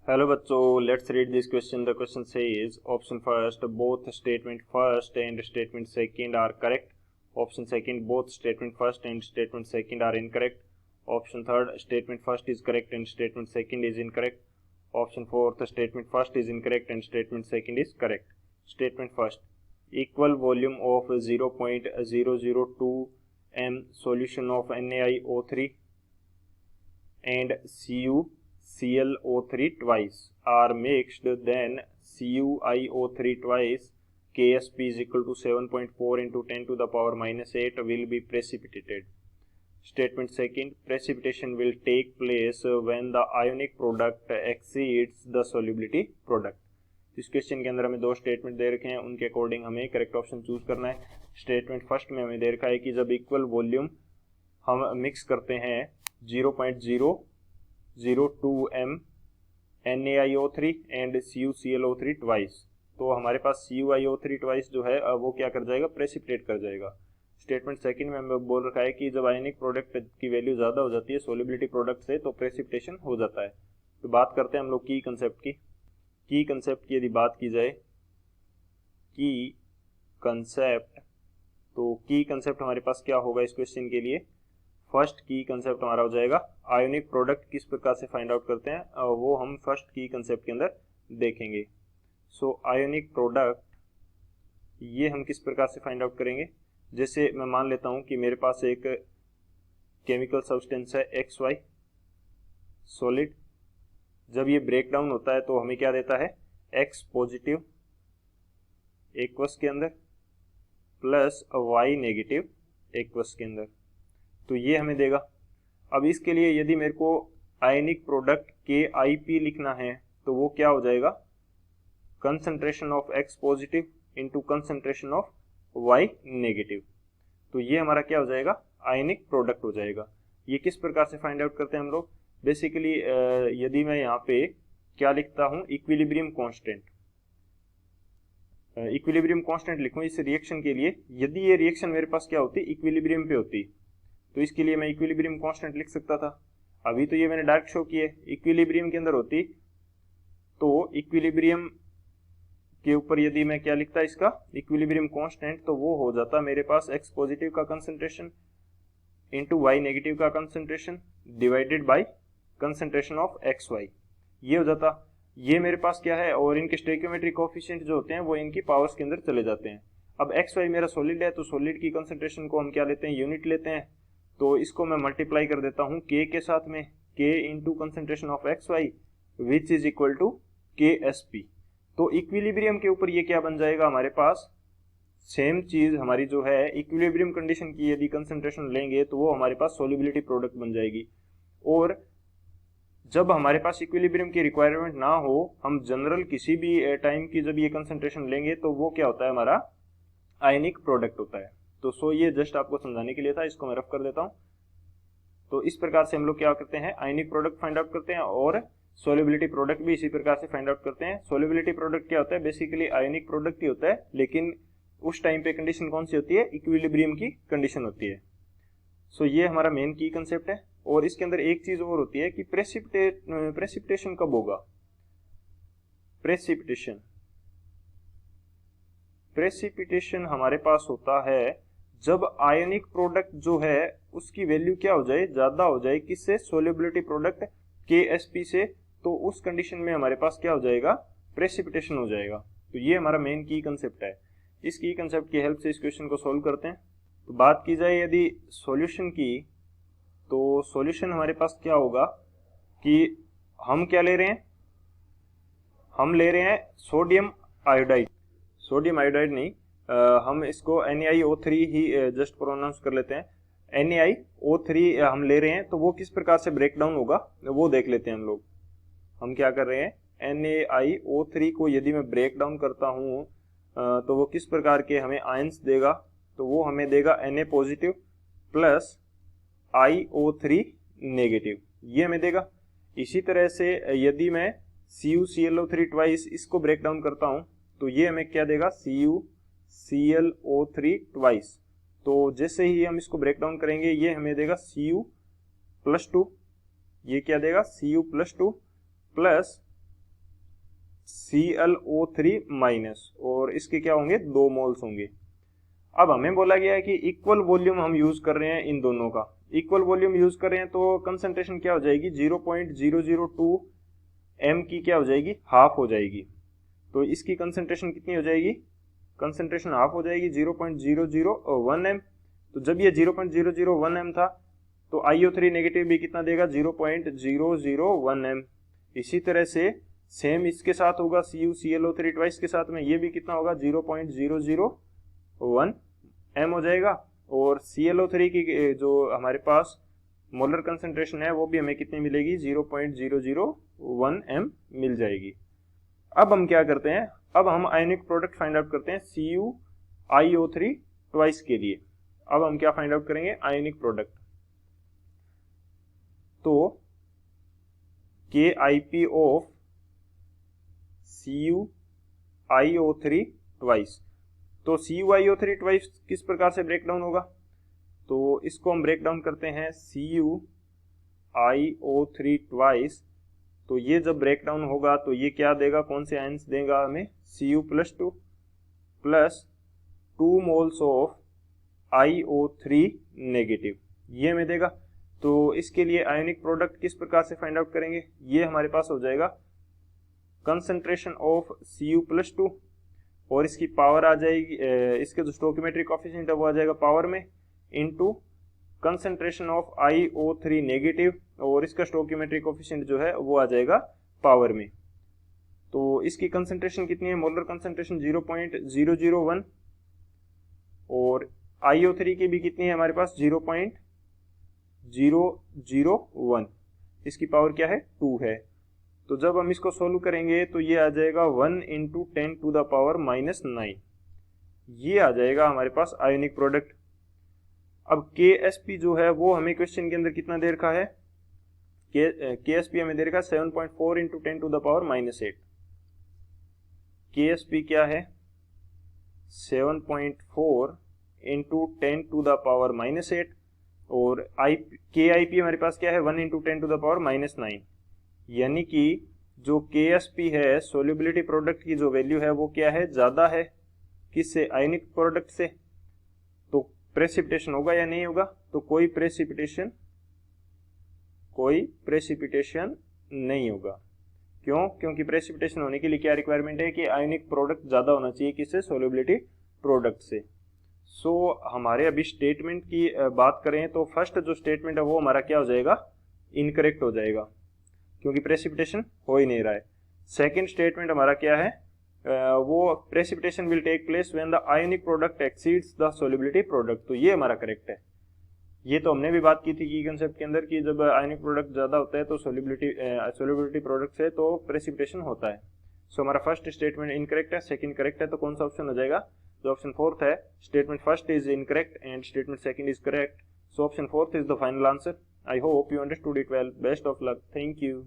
Hello बच्चों, let's read this question. The question says option first, both statement first and statement second are correct. Option second, both statement first and statement second are incorrect. Option third, statement first is correct and statement second is incorrect. Option fourth, statement first is incorrect and statement second is correct. Statement first, equal volume of 0.002 m solution of NaIO3 and CuClO3 twice are mixed, then CuIO3 twice Ksp is equal to 7.4 into 10 to the power minus 8 will be precipitated. Statement second, precipitation will take place when the ionic product exceeds the solubility product. इस question के अंदर हमें दो statement दे रखे हैं, उनके according हमें correct option choose करना है. स्टेटमेंट फर्स्ट में हमें दे रखा है कि जब इक्वल वॉल्यूम हम मिक्स करते हैं 0.002 m NaIO3 and CuClO3 twice, तो हमारे पास CuIO3 ट्वाइस जो है वो क्या कर जाएगा, प्रेसिपिटेट कर जाएगा. स्टेटमेंट सेकंड में हमें बोल रखा है कि जब आयनिक प्रोडक्ट की वैल्यू ज़्यादा हो जाती है सोलिबिलिटी प्रोडक्ट से तो प्रेसिपिटेशन हो जाता है. तो बात करते हैं हम लोग की कंसेप्ट की. की कंसेप्ट की यदि बात की जाए, की कंसेप्ट, तो की कंसेप्ट हमारे पास क्या होगा इस क्वेश्चन के लिए. फर्स्ट की कंसेप्ट हमारा हो जाएगा आयोनिक प्रोडक्ट किस प्रकार से फाइंड आउट करते हैं, वो हम फर्स्ट की कंसेप्ट के अंदर देखेंगे. सो आयोनिक प्रोडक्ट ये हम किस प्रकार से फाइंड आउट करेंगे. जैसे मैं मान लेता हूं कि मेरे पास एक केमिकल सब्सटेंस है XY सॉलिड. जब ये ब्रेक डाउन होता है तो हमें क्या देता है, X पॉजिटिव एक्वस के अंदर प्लस Y नेगेटिव एक्वस के अंदर, तो ये हमें देगा. अब इसके लिए यदि मेरे को आयनिक प्रोडक्ट KIP लिखना है तो वो क्या हो जाएगा, concentration of X positive into concentration of Y negative. तो ये हमारा क्या हो जाएगा, आयनिक प्रोडक्ट हो जाएगा. ये किस प्रकार से फाइंड आउट करते हैं हम लोग. बेसिकली यदि मैं यहाँ पे क्या लिखता हूँ, इक्विलिब्रियम कांस्टेंट, इक्विलिब्रियम कांस्टेंट लिखूँ इस रिएक्शन के लिए. यदि ये रिएक्शन मेरे पास क्या होती, इक्विलिब्रियम पे होती, तो इसके लिए मैं इक्विलिब्रियम कांस्टेंट लिख सकता था. अभी तो ये मैंने डायरेक्ट शो किया, इक्विलिब्रियम के अंदर होती तो इक्विलिब्रियम के ऊपर यदि मैं क्या लिखता इसका इक्विलिब्रियम कांस्टेंट, तो वो हो जाता मेरे पास X पॉजिटिव का कंसंट्रेशन इंटू Y नेगेटिव का concentration divided by concentration of XY, ये हो जाता. ये मेरे पास क्या है, और इनके स्टोइकियोमेट्रिक कोएफिशिएंट जो होते हैं वो इनकी पावर्स के अंदर चले जाते हैं. अब XY मेरा सॉलिड है तो सॉलिड की कंसंट्रेशन को हम क्या लेते हैं, यूनिट लेते हैं. तो इसको मैं मल्टीप्लाई कर देता हूँ K के साथ में, K into concentration of XY which is equal to KSP. तो इक्विलिब्रियम के ऊपर ये क्या बन जाएगा, हमारे पास सेम चीज हमारी जो है इक्विलिब्रियम कंडीशन की यदि कंसंट्रेशन लेंगे तो वो हमारे पास सोल्युबिलिटी प्रोडक्ट बन जाएगी. और जब हमारे पास इक्विलिब्रियम की रिक्वायरमेंट ना हो, हम जनरल किसी भी टाइम की जब ये कंसंट्रेशन लेंगे तो वो क्या होता है, हमारा आयनिक प्रोडक्ट होता है. तो ये जस्ट आपको समझाने के लिए था, इसको मैं रफ कर देता हूं. तो इस प्रकार से हम लोग क्या करते हैं, आयनिक प्रोडक्ट फाइंड आउट करते हैं और सोल्युबिलिटी प्रोडक्ट भी इसी प्रकार से फाइंड आउट करते हैं. सोल्युबिलिटी प्रोडक्ट क्या होता है, बेसिकली आयनिक प्रोडक्ट ही होता है, लेकिन उस टाइम पे कंडीशन कौन सी होती है, इक्विलिब्रियम की कंडीशन होती है. ये हमारा मेन की कंसेप्ट है. और इसके अंदर एक चीज और होती है कि प्रेसिपिटेशन कब होगा. प्रेसिपिटेशन हमारे पास होता है जब आयनिक प्रोडक्ट जो है उसकी वैल्यू क्या हो जाए, ज्यादा हो जाए किससे, सोल्युबिलिटी प्रोडक्ट KSP से. तो उस कंडीशन में हमारे पास क्या हो जाएगा, प्रेसिपिटेशन हो जाएगा. तो ये हमारा मेन की कंसेप्ट है. इस की कंसेप्ट की हेल्प से इस क्वेश्चन को सॉल्व करते हैं. तो बात की जाए यदि सॉल्यूशन की, तो सॉल्यूशन हमारे पास क्या होगा कि हम क्या ले रहे हैं, हम ले रहे हैं सोडियम आयोडाइड, सोडियम आयोडाइड नहीं, हम इसको NaIO3 ही जस्ट प्रोनाउंस कर लेते हैं. NaIO3 हम ले रहे हैं, तो वो किस प्रकार से ब्रेक डाउन होगा वो देख लेते हैं हम लोग. हम क्या कर रहे हैं, NaIO3 को यदि मैं ब्रेक डाउन करता हूँ तो वो किस प्रकार के हमें आयंस देगा, तो वो हमें देगा Na positive plus IO3 negative, ये हमें देगा. इसी तरह से यदि मैं CuClO3 ट्वाइस इसको ब्रेक डाउन करता हूं तो ये हमें क्या देगा, CuClO3 ट्वाइस. तो जैसे ही हम इसको ब्रेक डाउन करेंगे ये हमें देगा Cu+2, ये क्या देगा, Cu+2 plus Cl O3 minus, और इसके क्या होंगे 2 मोल्स होंगे। अब हमें बोला गया है कि इक्वल वॉल्यूम हम यूज कर रहे हैं इन दोनों का, इक्वल वॉल्यूम यूज कर रहे हैं तो कंसंट्रेशन क्या हो जाएगी 0.002 m की क्या हो जाएगी हाफ हो जाएगी। तो इसकी कंसंट्रेशन कितनी हो जाएगी, कंसंट्रेशन हाफ हो जाएगी 0.001 m। तो जब ये 0.001 m था तो IO3 नेगेटिव भी कितना देगा 0.001 m। इसी तरह से सेम इसके साथ होगा CuClO3 ट्वाइस के साथ में, ये भी कितना होगा 0.001 m हो जाएगा। और ClO3 की जो हमारे पास मोलर कंसंट्रेशन है वो भी हमें कितनी मिलेगी 0.001 m मिल जाएगी। अब हम क्या करते हैं, अब हम आयनिक प्रोडक्ट फाइंड आउट करते हैं CuIO3 ट्वाइस के लिए। अब हम क्या फाइंड आउट करेंगे आयनिक प्रोडक्ट, तो KIP ऑफ CuIO3 ट्वाइस। तो CuIO3 ट्वाइस किस प्रकार से ब्रेक डाउन होगा, तो इसको हम ब्रेक डाउन करते हैं CuIO3 ट्वाइस। तो ये जब ब्रेक डाउन होगा तो ये क्या देगा, कौन से आयंस देगा हमें Cu+2 plus 2 moles of IO3 negative, ये हमें देगा। तो इसके लिए आयनिक प्रोडक्ट किस प्रकार से फाइंड आउट करेंगे, ये हमारे पास हो जाएगा कंसंट्रेशन ऑफ Cu+2 और इसकी पावर आ जाएगी, इसके जो स्टोइकियोमेट्रिक कोएफिशिएंट है वो आ जाएगा पावर में, into concentration of IO3 negative और इसका स्टोइकियोमेट्रिक कोएफिशिएंट जो है वो आ जाएगा पावर में। तो इसकी कंसंट्रेशन कितनी है, मोलर कंसंट्रेशन 0.001 और IO3 की भी कितनी है हमारे पास 0.001, इसकी पावर क्या है 2 है। तो जब हम इसको सोल्व करेंगे तो ये आ जाएगा 1 × 10⁻⁻9, ये आ जाएगा हमारे पास आयनिक प्रोडक्ट। अब KSP जो है वो हमें क्वेश्चन के अंदर कितना दे रखा है, KSP हमें दे रखा है 7.4 × 10⁻⁻8। KSP क्या है 7.4 × 10⁻⁻8 और KIP हमारे पास क्या है 1 × 10⁻⁻9, यानी कि जो KSP है सोल्युबिलिटी प्रोडक्ट की जो वैल्यू है वो क्या है ज्यादा है किससे, आयनिक प्रोडक्ट से। तो प्रेसिपिटेशन होगा या नहीं होगा, तो कोई प्रेसिपिटेशन नहीं होगा। क्यों, क्योंकि प्रेसिपिटेशन होने के लिए क्या रिक्वायरमेंट है कि आयनिक प्रोडक्ट ज्यादा होना चाहिए किससे, सोल्युबिलिटी प्रोडक्ट से। सो हमारे अभी स्टेटमेंट की बात करें तो फर्स्ट जो स्टेटमेंट है वो हमारा क्या हो जाएगा इनकरेक्ट हो जाएगा, क्योंकि प्रेसिपिटेशन हो ही नहीं रहा है। सेकंड स्टेटमेंट हमारा क्या है, वो precipitation will take place when the ionic product exceeds the solubility product, तो ये हमारा करेक्ट है। ये तो हमने भी बात की थी कि कंसेप्ट के अंदर कि जब आयनिक प्रोडक्ट ज्यादा होता है तो सोल्युबिलिटी प्रोडक्ट से तो प्रेसिपिटेशन होता है। सो हमारा फर्स्ट स्टेटमेंट इनकरेक्ट है, सेकंड करेक्ट है, तो कौन सा ऑप्शन हो जाएगा, जो ऑप्शन फोर्थ है, statement first is incorrect and statement second is correct. So option fourth is the final answer. I hope you understood it well. Best of luck. Thank you.